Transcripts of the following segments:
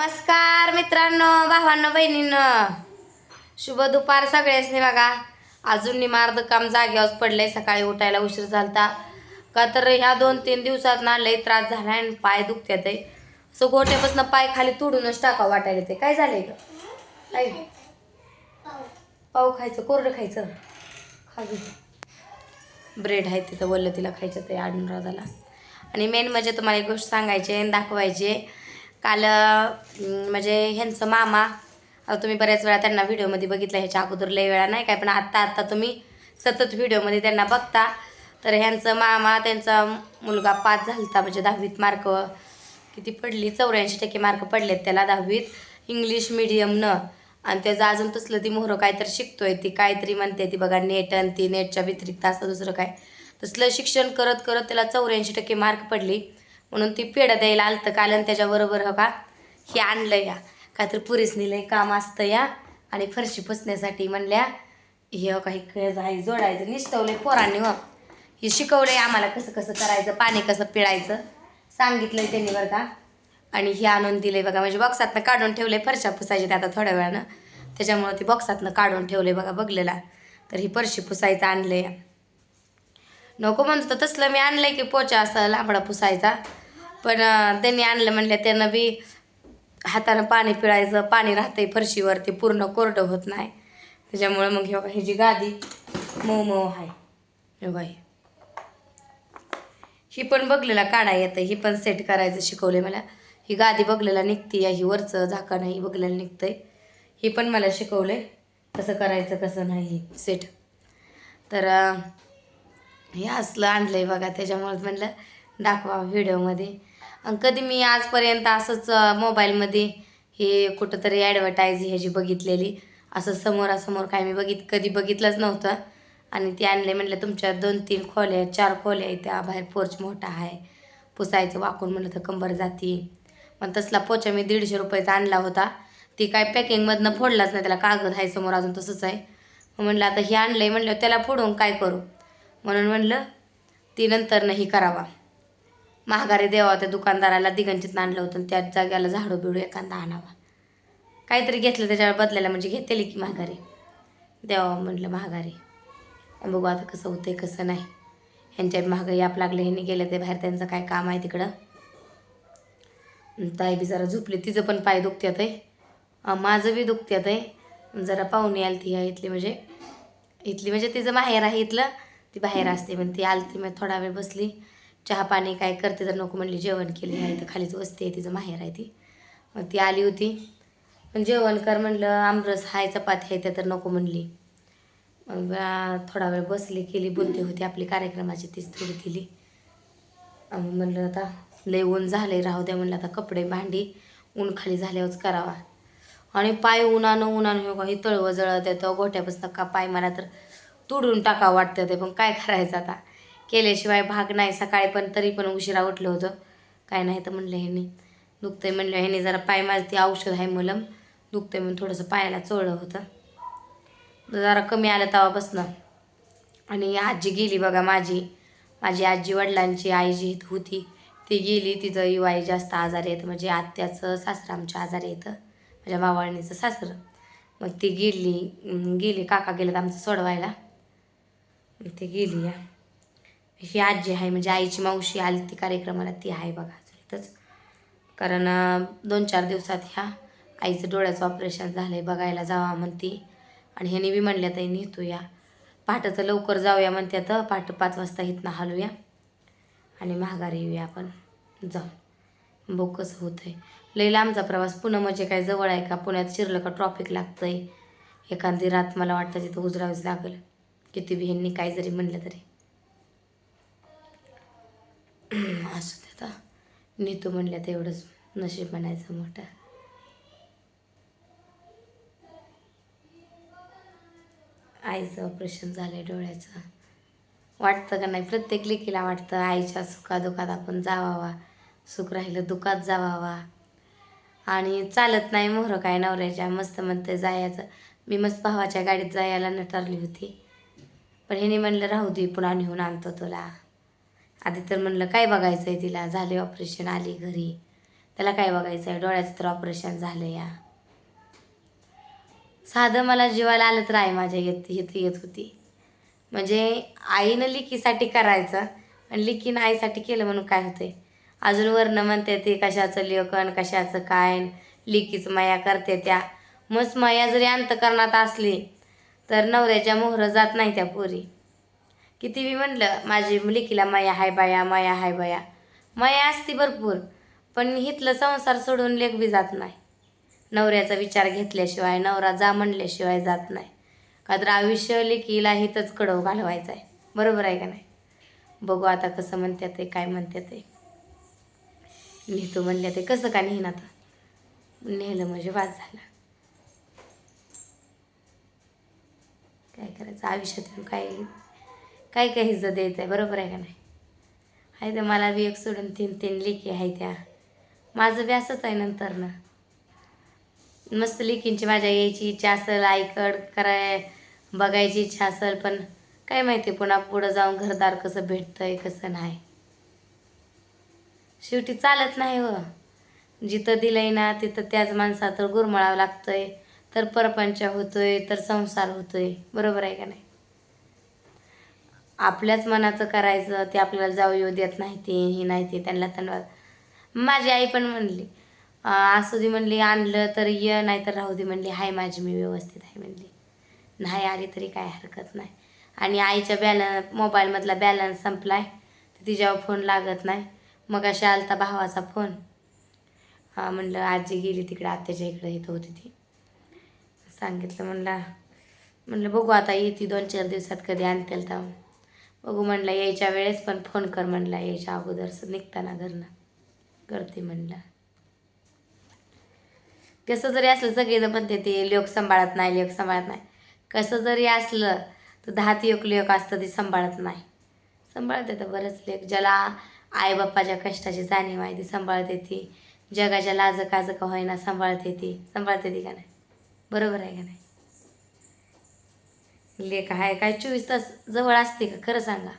नमस्कार मित्रांनो, भावांनो, बहिणींनो, शुभ दुपार सगळ्यांनी. बघा अजून निमार्द काम जाग्यावर पडलंय. सकाळी उठायला उशीर झालता का तर ह्या 2-3 दिवसात ना लय त्रास झाला आणि पाय दुखतात आहे. असं गोट्यापासून पाय खाली तोडूनच टाका वाटायला ते. काय झालंय ग? काय पाव खायचं, कोरडं खायचं, खा ब्रेड आहे तिथं बोललं तिला खायचं ते अनुराधाला. आणि मेन म्हणजे तुम्हाला एक गोष्ट सांगायची आणि दाखवायची. काल म्हणजे ह्यांचं मामा, आता तुम्ही बऱ्याच वेळा त्यांना व्हिडिओमध्ये बघितलं, ह्याच्या अगोदर लय वेळा नाही काय, पण आत्ता तुम्ही सतत व्हिडिओमध्ये त्यांना बघता. तर ह्यांचं मामा, त्यांचा मुलगा पास झालता, म्हणजे 10वीत मार्क किती पडली, 84% मार्क पडलेत त्याला 10वीत इंग्लिश मिडियमनं. आणि त्याचं अजून तसलं ती मोहरं काहीतरी शिकतोय, ती काहीतरी म्हणते ती बघा, नेट आणि ती नेटच्या व्यतिरिक्त असं दुसरं काय तसलं शिक्षण करत करत त्याला 84% मार्क पडली. म्हणून ती पेढं द्यायला आलतं काल. आणि त्याच्याबरोबर हो का हे आणलं या काहीतरी पुरीसनी लय काम असतं या. आणि फरशी पुसण्यासाठी म्हणल्या हे हो काही आहे जोडायचं निष्ठवलंय पोरांनी. हो हे शिकवलंय आम्हाला कसं कसं करायचं, पाणी कसं पिळायचं सांगितलंय त्यांनी बरं का. आणि हे आणून दिले बघा, म्हणजे बॉक्सातनं काढून ठेवले. फरशा पुसायचे आता थोड्या वेळानं, त्याच्यामुळं ती बॉक्सातनं काढून ठेवले बघा बघलेला. तर ही फरशी पुसायचं आणलंय. नको म्हणतो तर तसलं मी आणलंय की पोचा असं लांबडा पुसायचा, पण त्यांनी आणलं म्हणलं त्यानं बी हातानं पाणी पिळायचं, पाणी राहतंय फरशीवरती, पूर्ण कोरडं होत नाही. त्याच्यामुळं मग हे ही जी गादी मऊ मऊ आहे हे बाई. ही पण बघलेला काढा येतं, ही पण सेट करायचं शिकवले मला. ही गादी बघलेला निघती या, ही वरचं झाकण ही बघलेला निघतंय. ही पण मला शिकवलंय कसं करायचं कसं नाही सेट. तर हे असलं आणलंय बघा, त्याच्यामुळेच म्हणलं दाखवा व्हिडिओमध्ये. कधी मी आजपर्यंत असंच मोबाईलमध्ये हे कुठंतरी ॲडव्हर्टाईज ह्याची बघितलेली, असं समोरासमोर काय मी कधी बघितलंच नव्हतं. आणि ते आणले म्हणलं तुमच्या 2-3 खोल्या 4 खोल्या आहेत, त्या बाहेर पोर्च मोठा आहे, पुसायचं वाकून म्हणलं तर कंबर जाती. पण तसला पोचा मी 150 रुपयाचा आणला होता. ती काय पॅकिंगमधनं फोडलाच नाही, त्याला कागद आहे समोर अजून तसंच आहे. म्हणलं आता हे आणलंय म्हणलं त्याला फोडून काय करू, म्हणून म्हणलं ती नंतर नाही करावा. महागारी द्यावा त्या दुकानदाराला, दिगंजीतनं आणलं होतं, त्याच जाग्याला झाडू बिडू एखादा आणावा. काहीतरी घेतलं त्याच्यावर बदलायला, म्हणजे घेतली की महागारी द्यावा म्हणलं महागारी. बघू आता कसं होतंय कसं नाही. ह्यांच्या महागाई आप लागले, ह्यांनी गेलं ते बाहेर, त्यांचं काय काम आहे तिकडं. ताई बी जरा झोपली, तिचं पण पाय दुखत्यात आहे, माझं बी दुखत्यात आहे. जरा पाहुणे आली ती इथली म्हणजे तिचं माहेर आहे इथलं, ती बाहेर असते. पण ती आलती, मग थोडा वेळ बसली, चहा पाणी काय करते तर नको म्हणली, जेवण केले आहे तर खालीच बसते आहे, तिचं माहेर आहे ती. मग ती आली होती, पण जेवण कर म्हणलं, आमरस हाय चपाती आहे त्या तर नको म्हणली. मग थोडा वेळ बसली, केली, बोलते होती आपली कार्यक्रमाची तीच थोडी केली. म्हणलं आता लय ऊन झालंय राहू द्या म्हणलं, आता कपडे भांडी ऊन खाली झाल्यावरच करावा. आणि पाय उन्हानं हे तळवं जळत येतं गोठ्यापासून का पाय मला तर तुडून टाकावं वाटतं ते. पण काय करायचं आता, केल्याशिवाय भाग नाही. सकाळी पण तरी पण उशिरा उठलं होतं, काय नाही तर म्हणलं ह्यांनी दुखतंय, म्हणलं ह्यांनी जरा पाय माझं ती औषध आहे मलम दुखतंय म्हणून थोडंसं पायाला चोळलं होतं, जरा कमी आलं तवा बसणं. आणि आजी गेली बघा, माझी आजी वडिलांची आई जी होती ती गेली. तिचं युवाई जास्त आजारी येतं, म्हणजे आत्याचं सासरं आमच्या आजारी येतं, माझ्या मावळणीचं सासरं. मग ती गेली काका गेलं आमचं सोडवायला, ती गेली या. ही आजी आहे म्हणजे आईची मावशी आली ती कार्यक्रमाला, ती आहे बघा इथंच. कारण 2-4 दिवसात ह्या आईचं डोळ्याचं ऑपरेशन झालं आहे, बघायला जावा म्हणती. आणि ह्यानी बी म्हणल्या ताई नेतो या, पहाटेचं लवकर जाऊया म्हणतात, पहाटे 5 वाजता इथनं हलूया आणि महागारी येऊया आपण जाऊन. बघ कसं होतं आहे. लई लांबचा प्रवास. पुणे म्हणजे काय जवळ आहे का? पुण्यात शिरलं का ट्रॉफिक लागतं आहे, एखादी रात मला वाटतं तिथं उजरावीच लागेल किती बी ह्यांनी काय जरी म्हणलं तरी. असं ते आता नेतो म्हणल्या तर एवढंच नशीब म्हणायचं मोठं. आईचं ऑपरेशन झालं आहे डोळ्याचं. वाटतं का नाही, प्रत्येक लेकीला वाटतं आईच्या सुखादुखात आपण जावावा, सुख राहिलं दुखात जावावा. आणि चालत नाही मोहरं काय नवऱ्याच्या, मस्त म्हणतं जायचं. मी मस्त भावाच्या गाडीत जायला ठरली होती, पण ह्याने म्हणलं राहू दे पुन्हा नेऊन आणतो तुला. आधी तर म्हणलं काय बघायचं आहे तिला, झाले ऑपरेशन, आली घरी त्याला काय बघायचं आहे, डोळ्याचं तर ऑपरेशन झालं या. साधं मला जीवाला आलं तर आई माझ्या येत होती. म्हणजे आईनं लिकीसाठी करायचं आणि लिकीनं आईसाठी केलं म्हणून काय होतंय. अजून वरनं म्हणते ते कशाचं लेकन कशाचं काय, लिकीच माया करते त्या. मस्त माया जरी अंतकरणात असली तर नवऱ्याच्या मोहरं जात नाही त्या पोरी. किती बी म्हणलं माझी लिकीला माया हाय बाया, माया हाय बाया, माया असती भरपूर, पण हितलं संसार सोडून लेक बी जात नाही. नवऱ्याचा विचार घेतल्याशिवाय, नवरा जा म्हणल्याशिवाय जात नाही. का तर आयुष्य लेकीला हितच कडव घालवायचं आहे. बरोबर आहे का नाही. बघू आता कसं म्हणतात ते, काय म्हणतात ते. लिहितो म्हणल्या ते कसं का नेहन आता, नेहलं म्हणजे वाद झाला. काय करायचं आयुष्यातून, काय काय काय हिज्जत द्यायचं आहे. बरोबर आहे का नाही. आहे तर मला बी एक सोडून 3 लेकी आहे त्या. माझं बी असंच आहे नंतर ना. मस्त लेकींची माझ्या यायची इच्छा असेल, आईकड बघायची इच्छा असेल, पण काय माहिती पुन्हा पुढं जाऊन घरदार कसं भेटतंय कसं नाही. शेवटी चालत नाही हो. जिथं दिलंय ना तिथं त्याच माणसात गुरमळावं लागतंय, तर परपंच होतोय, तर संसार होतोय. बरोबर आहे का नाही. आपल्याच मनाचं करायचं, ते आपल्याला जाऊ येऊ देत नाही ते, ही नाही ते, त्यांना माझी आई पण म्हणली असू दे म्हणली, आणलं तर ये नाही तर राहू दे म्हणली, हाय माझी मी व्यवस्थित आहे म्हणली, नाही आली तरी काय हरकत नाही. आणि आईच्या मोबाईलमधला बॅलन्स संपलाय, तर तिच्यावर फोन लागत नाही. मग अशा आलता भावाचा फोन. म्हणलं आजी गेली तिकडे आत्याच्या इकडे, इथं होती ती. सांगितलं म्हणलं बघू आता येते 2-4 दिवसात कधी आणतील तर बघू म्हणलं. यायच्या वेळेस पण फोन कर म्हणला, यायच्या अगोदर निघताना घरनं करते म्हणलं. कसं जरी असलं सगळेजण म्हणते ते लेक सांभाळत नाही, लेक सांभाळत नाही. कसं जरी असलं तर 10 लेक असतं ते सांभाळत नाही. सांभाळते तर बरंच लेक. ज्याला आईबापाच्या कष्टाची जाणीव आहे ती सांभाळते ती. जगाच्या लाजकाज का होईना सांभाळते ती का नाही. बरोबर आहे का नाही. लेक आहे काय 24 तास जवळ असते का खरं सांगा.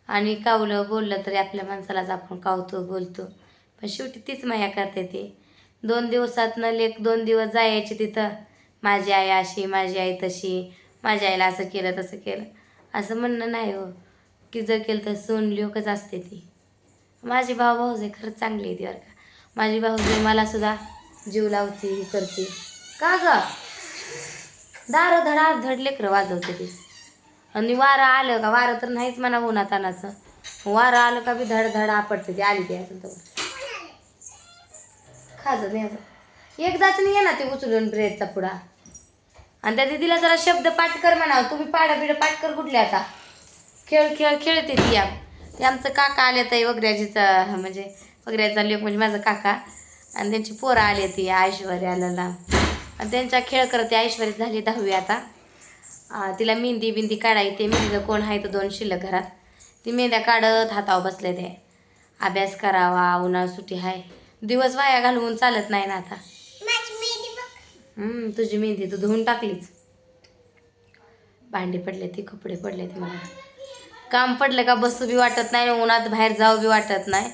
आणि कावलं बोललं तरी आपल्या माणसालाच आपण कावतो बोलतो, पण शेवटी तीच माया करते ती. 2 दिवसातनं लेक 2 दिवस जायची तिथं, माझी आई अशी, माझी आई तशी, माझ्या आईला असं केलं तसं केलं असं म्हणणं नाही हो. की जर केलं तर सून लेकच असते ती. माझी भाऊजे खरंच चांगली आहे ती बरं का. माझी भाऊजे मला सुद्धा जीव लावते, ही करते. का ग दारं धड लेकरं वाजवते ती. आणि वारं आलं का, वारं तर नाहीच म्हणा उन्हातानाचं, वारं आलं का बी धड आपटते ती. आली ती अजून तर खाजं नाही एकदाच नाही आहे ना ती उचलून ब्रेडचा पुडा. आणि त्या दिदीला जरा शब्द पाठ कर म्हणावं. तुम्ही पाठ कर कुठले आता. खेळते ती या. ते आमचं काका आले तर वगैरेजीचं, म्हणजे वगैरेचा लेक म्हणजे माझं काका, आणि त्यांची पोरं आली ती ऐश्वर्याला, आणि त्यांचा खेळ करते. ऐश्वर्या झाली 10वी आता. तिला मेहंदी काढायची. मेहंदीचं कोण आहे तर 2 शिल्लक घरात. ती मेहंद्या काढत हातावर बसले ते. अभ्यास करावा, उन्हाळा सुट्टी आहे, दिवस वाया घालवून चालत नाही ना आता. तुझी मेहंदी तू धुवून टाकलीच. भांडी पडले ती, कपडे पडले ते. मला काम पडलं का बसू बी वाटत नाही, उन्हात बाहेर जाऊ बी वाटत नाही.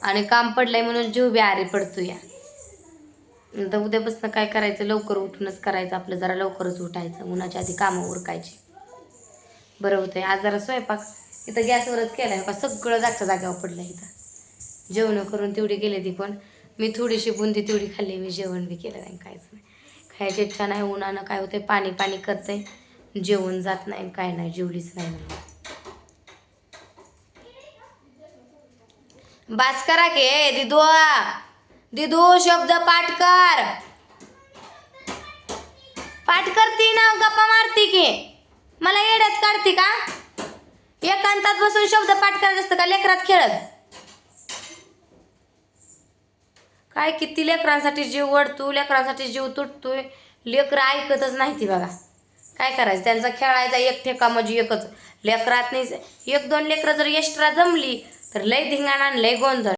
आणि काम पडलंय म्हणून जीव बी आरे पडतो या. नंतर उद्यापासून काय करायचं, लवकर उठूनच करायचं आपलं. जरा लवकरच उठायचं, उन्हाच्या आधी कामं उरकायची. बरं होतंय. आज जरा स्वयंपाक इथं गॅसवरच केलाय का, सगळं जागच्या जाग्यावर पडलं इथं. जेवण करून तेवढी गेले ती, पण मी थोडीशी बुंदी तेवढी खाल्ली. मी जेवण बी केलं नाही, काहीच नाही. खायची इच्छा नाही. उन्हानं काय होते, पाणी करते, जेवण जात नाही, काय नाही, जेवलीच नाही म्हणून. बास करा के दिदू शब्द पाठ करती ना, गप्पा मारती की मला येड्यात काढती का. एकांतात बसून शब्द पाठ करत असतं का लेकरात खेळत. काय किती लेकरांसाठी जीव वडतो, लेकरांसाठी जीव तुटतोय. लेकरं ऐकतच नाही ती बघा. काय करायचं, त्यांचा खेळायचा एक ठेका म्हणजे एकच. लेकरात नाही 1-2 लेकरं जर एक्स्ट्रा जमली तर लय धिंगाणा, लय गोंधळ.